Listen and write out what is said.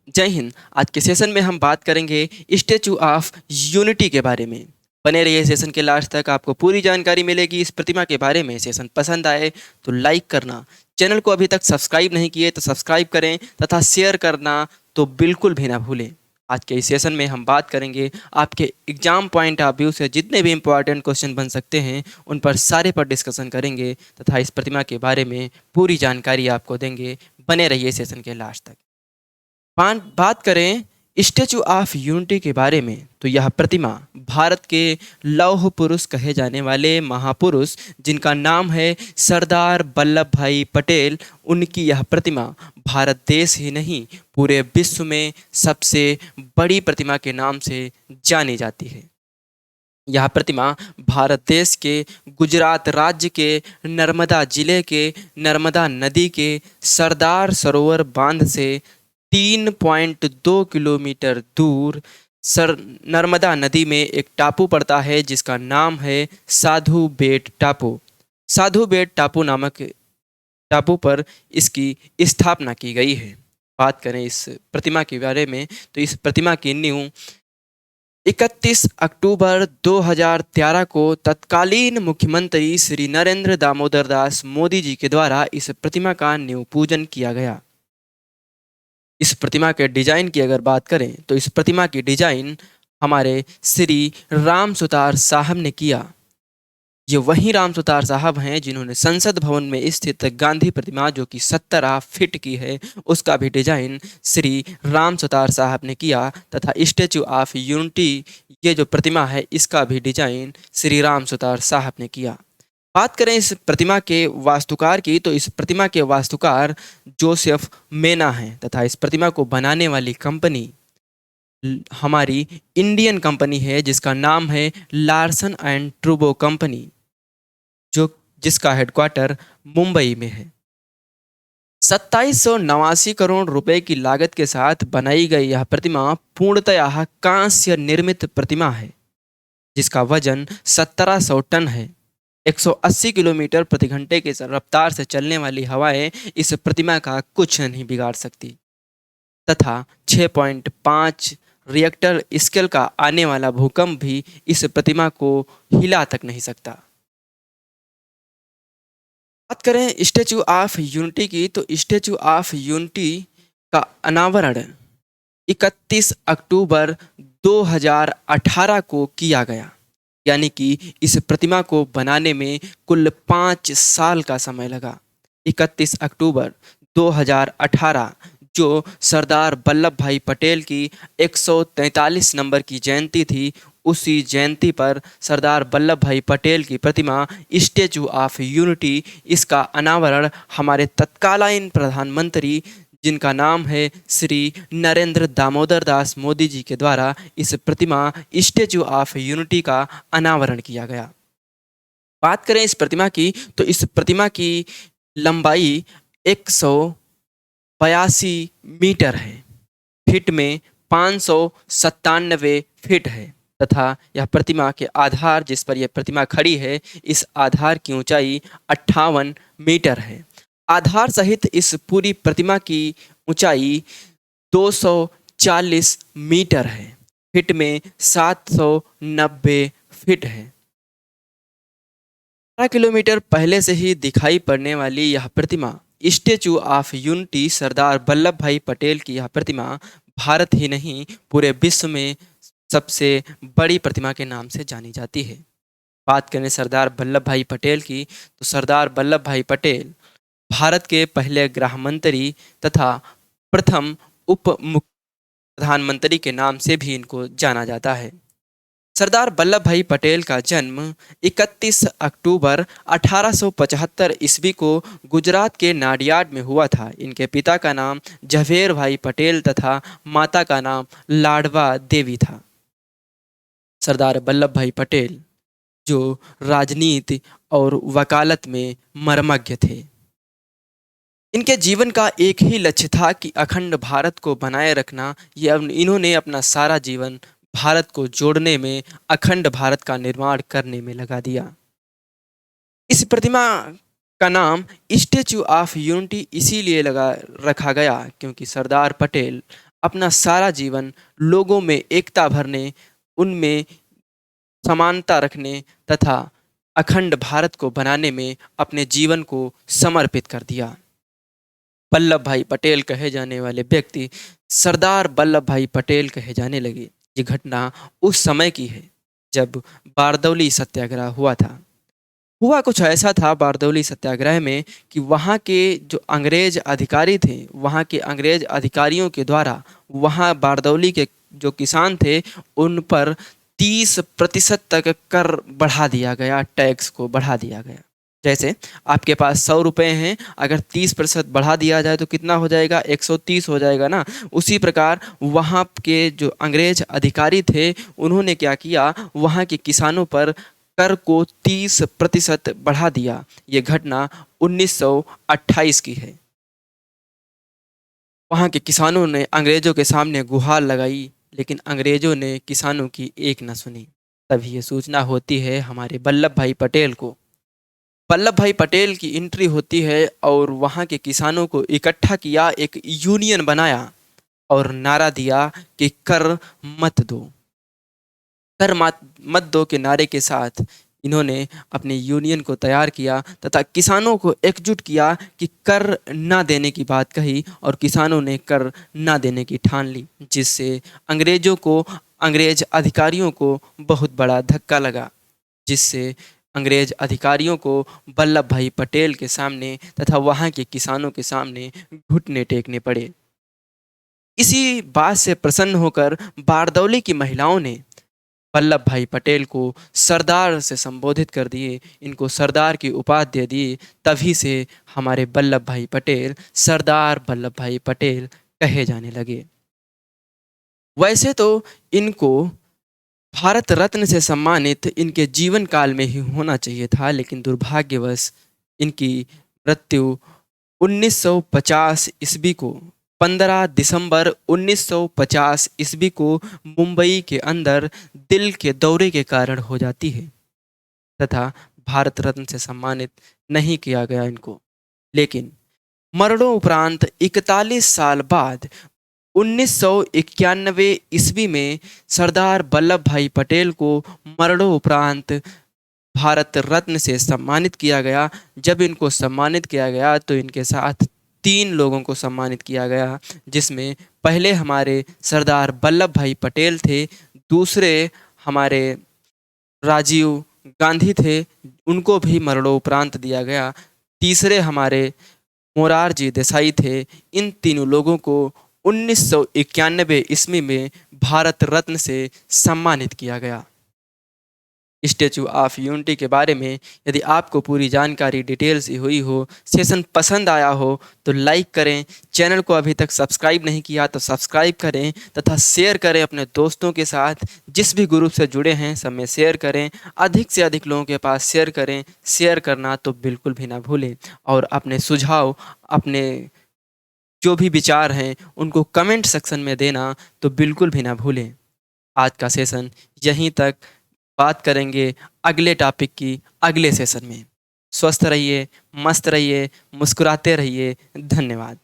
जय हिंद। आज के सेशन में हम बात करेंगे स्टैचू ऑफ यूनिटी के बारे में। बने रहिए सेशन के लास्ट तक, आपको पूरी जानकारी मिलेगी इस प्रतिमा के बारे में। सेशन पसंद आए तो लाइक करना, चैनल को अभी तक सब्सक्राइब नहीं किए तो सब्सक्राइब करें तथा शेयर करना तो बिल्कुल भी ना भूलें। आज के इस सेशन में हम बात करेंगे आपके एग्जाम पॉइंट ऑफ व्यू से जितने भी इंपॉर्टेंट क्वेश्चन बन सकते हैं उन पर सारे पर डिस्कशन करेंगे तथा इस प्रतिमा के बारे में पूरी जानकारी आपको देंगे। बने रहिए सेशन के लास्ट तक। बात करें स्टैचू ऑफ यूनिटी के बारे में तो यह प्रतिमा भारत के लौह पुरुष कहे जाने वाले महापुरुष जिनका नाम है सरदार वल्लभ भाई पटेल, उनकी यह प्रतिमा भारत देश ही नहीं पूरे विश्व में सबसे बड़ी प्रतिमा के नाम से जानी जाती है। यह प्रतिमा भारत देश के गुजरात राज्य के नर्मदा जिले के नर्मदा नदी के सरदार सरोवर बांध से 3.2 किलोमीटर दूर नर्मदा नदी में एक टापू पड़ता है जिसका नाम है साधु बेट टापू। साधु बेट टापू नामक टापू पर इसकी स्थापना की गई है। बात करें इस प्रतिमा के बारे में तो इस प्रतिमा की नींव 31 अक्टूबर 2013 को तत्कालीन मुख्यमंत्री श्री नरेंद्र दामोदर दास मोदी जी के द्वारा इस प्रतिमा का नींव पूजन किया गया। इस प्रतिमा के डिजाइन की अगर बात करें तो इस प्रतिमा की डिजाइन हमारे श्री राम सुतार साहब ने किया। ये वही राम सुतार साहब हैं जिन्होंने संसद भवन में स्थित गांधी प्रतिमा जो कि 17 फीट की है उसका भी डिजाइन श्री राम सुतार साहब ने किया तथा स्टैचू ऑफ यूनिटी ये जो प्रतिमा है इसका भी डिजाइन श्री राम सुतार साहब ने किया। बात करें इस प्रतिमा के वास्तुकार की तो इस प्रतिमा के वास्तुकार जोसेफ मेना हैं तथा इस प्रतिमा को बनाने वाली कंपनी हमारी इंडियन कंपनी है जिसका नाम है लार्सन एंड ट्रूबो कंपनी, जो जिसका हेडक्वार्टर मुंबई में है। 2789 करोड़ रुपए की लागत के साथ बनाई गई यह प्रतिमा पूर्णतः कांस्य निर्मित प्रतिमा है जिसका वजन 1700 टन है। 180 किलोमीटर प्रति घंटे की रफ्तार से चलने वाली हवाएं इस प्रतिमा का कुछ नहीं बिगाड़ सकती तथा 6.5 रिएक्टर स्केल का आने वाला भूकंप भी इस प्रतिमा को हिला तक नहीं सकता। बात करें स्टैचू ऑफ यूनिटी की तो स्टैचू ऑफ यूनिटी का अनावरण 31 अक्टूबर 2018 को किया गया, यानी कि इस प्रतिमा को बनाने में कुल 5 साल का समय लगा। 31 अक्टूबर 2018 जो सरदार वल्लभ भाई पटेल की 143 नंबर की जयंती थी, उसी जयंती पर सरदार वल्लभ भाई पटेल की प्रतिमा स्टैचू ऑफ यूनिटी इसका अनावरण हमारे तत्कालीन प्रधानमंत्री जिनका नाम है श्री नरेंद्र दामोदर दास मोदी जी के द्वारा इस प्रतिमा स्टैचू ऑफ यूनिटी का अनावरण किया गया। बात करें इस प्रतिमा की तो इस प्रतिमा की लंबाई 182 मीटर है, फीट में 597 फीट है तथा यह प्रतिमा के आधार जिस पर यह प्रतिमा खड़ी है इस आधार की ऊंचाई 58 मीटर है। आधार सहित इस पूरी प्रतिमा की ऊंचाई 240 मीटर है, फीट में 790 फीट है। 12 किलोमीटर पहले से ही दिखाई पड़ने वाली यह प्रतिमा statue of unity Sardar Vallabh भाई पटेल की यह प्रतिमा भारत ही नहीं पूरे विश्व में सबसे बड़ी प्रतिमा के नाम से जानी जाती है। बात करें सरदार वल्लभ भाई पटेल की तो सरदार वल्लभ भाई पटेल भारत के पहले गृह मंत्री तथा प्रथम उप प्रधानमंत्री के नाम से भी इनको जाना जाता है। सरदार वल्लभ भाई पटेल का जन्म 31 अक्टूबर 1875 ईस्वी को गुजरात के नाडियाड में हुआ था। इनके पिता का नाम झवेर भाई पटेल तथा माता का नाम लाडवा देवी था। सरदार वल्लभ भाई पटेल जो राजनीति और वकालत में मर्मज्ञ थे। इनके जीवन का एक ही लक्ष्य था कि अखंड भारत को बनाए रखना। इन्होंने अपना सारा जीवन भारत को जोड़ने में, अखंड भारत का निर्माण करने में लगा दिया। इस प्रतिमा का नाम स्टैचू ऑफ यूनिटी इसीलिए रखा गया क्योंकि सरदार पटेल अपना सारा जीवन लोगों में एकता भरने, उनमें समानता रखने तथा अखंड भारत को बनाने में अपने जीवन को समर्पित कर दिया। वल्लभ भाई पटेल कहे जाने वाले व्यक्ति सरदार वल्लभ भाई पटेल कहे जाने लगे। ये घटना उस समय की है जब बारदौली सत्याग्रह हुआ था। हुआ कुछ ऐसा था बारदौली सत्याग्रह में कि वहाँ के जो अंग्रेज अधिकारी थे, वहाँ के अंग्रेज अधिकारियों के द्वारा वहाँ बारदौली के जो किसान थे उन पर 30% तक कर बढ़ा दिया गया, टैक्स को बढ़ा दिया गया। जैसे आपके पास 100 रुपये हैं, अगर 30% बढ़ा दिया जाए तो कितना हो जाएगा? 130 हो जाएगा ना। उसी प्रकार वहाँ के जो अंग्रेज अधिकारी थे उन्होंने क्या किया, वहाँ के किसानों पर कर को 30% बढ़ा दिया। ये घटना 1928 की है। वहाँ के किसानों ने अंग्रेजों के सामने गुहार लगाई, लेकिन अंग्रेजों ने किसानों की एक न सुनी। तभी ये सूचना होती है हमारे वल्लभ भाई पटेल को। वल्लभ भाई पटेल की एंट्री होती है और वहाँ के किसानों को इकट्ठा किया, एक यूनियन बनाया और नारा दिया कि कर मत दो। कर मत मत दो के नारे के साथ इन्होंने अपने यूनियन को तैयार किया तथा किसानों को एकजुट किया कि कर ना देने की बात कही और किसानों ने कर ना देने की ठान ली, जिससे अंग्रेज अधिकारियों को बहुत बड़ा धक्का लगा, जिससे अंग्रेज अधिकारियों को वल्लभ भाई पटेल के सामने तथा वहाँ के किसानों के सामने घुटने टेकने पड़े। इसी बात से प्रसन्न होकर बारदौली की महिलाओं ने वल्लभ भाई पटेल को सरदार से संबोधित कर दिए, इनको सरदार की उपाधि दे दी। तभी से हमारे वल्लभ भाई पटेल सरदार वल्लभ भाई पटेल कहे जाने लगे। वैसे तो इनको भारत रत्न से सम्मानित इनके जीवन काल में ही होना चाहिए था, लेकिन दुर्भाग्यवश इनकी मृत्यु 1950 ईस्वी को 15 दिसंबर 1950 ईस्वी को मुंबई के अंदर दिल के दौरे के कारण हो जाती है तथा भारत रत्न से सम्मानित नहीं किया गया इनको। लेकिन मरणोपरांत 41 साल बाद 1991 ईस्वी में सरदार वल्लभ भाई पटेल को मरणोपरांत भारत रत्न से सम्मानित किया गया। जब इनको सम्मानित किया गया तो इनके साथ 3 लोगों को सम्मानित किया गया, जिसमें पहले हमारे सरदार वल्लभ भाई पटेल थे, दूसरे हमारे राजीव गांधी थे, उनको भी मरणोपरांत दिया गया, तीसरे हमारे मोरारजी देसाई थे। इन तीनों लोगों को 1991 ईस्वी में भारत रत्न से सम्मानित किया गया। स्टैचू ऑफ यूनिटी के बारे में यदि आपको पूरी जानकारी डिटेल से हुई हो, सेशन पसंद आया हो तो लाइक करें, चैनल को अभी तक सब्सक्राइब नहीं किया तो सब्सक्राइब करें तथा शेयर करें अपने दोस्तों के साथ। जिस भी ग्रुप से जुड़े हैं सब में शेयर करें, अधिक से अधिक लोगों के पास शेयर करें। शेयर करना तो बिल्कुल भी ना भूलें और अपने सुझाव, अपने जो भी विचार हैं उनको कमेंट सेक्शन में देना तो बिल्कुल भी ना भूलें। आज का सेशन यहीं तक, बात करेंगे अगले टॉपिक की अगले सेशन में। स्वस्थ रहिए, मस्त रहिए, मुस्कुराते रहिए। धन्यवाद।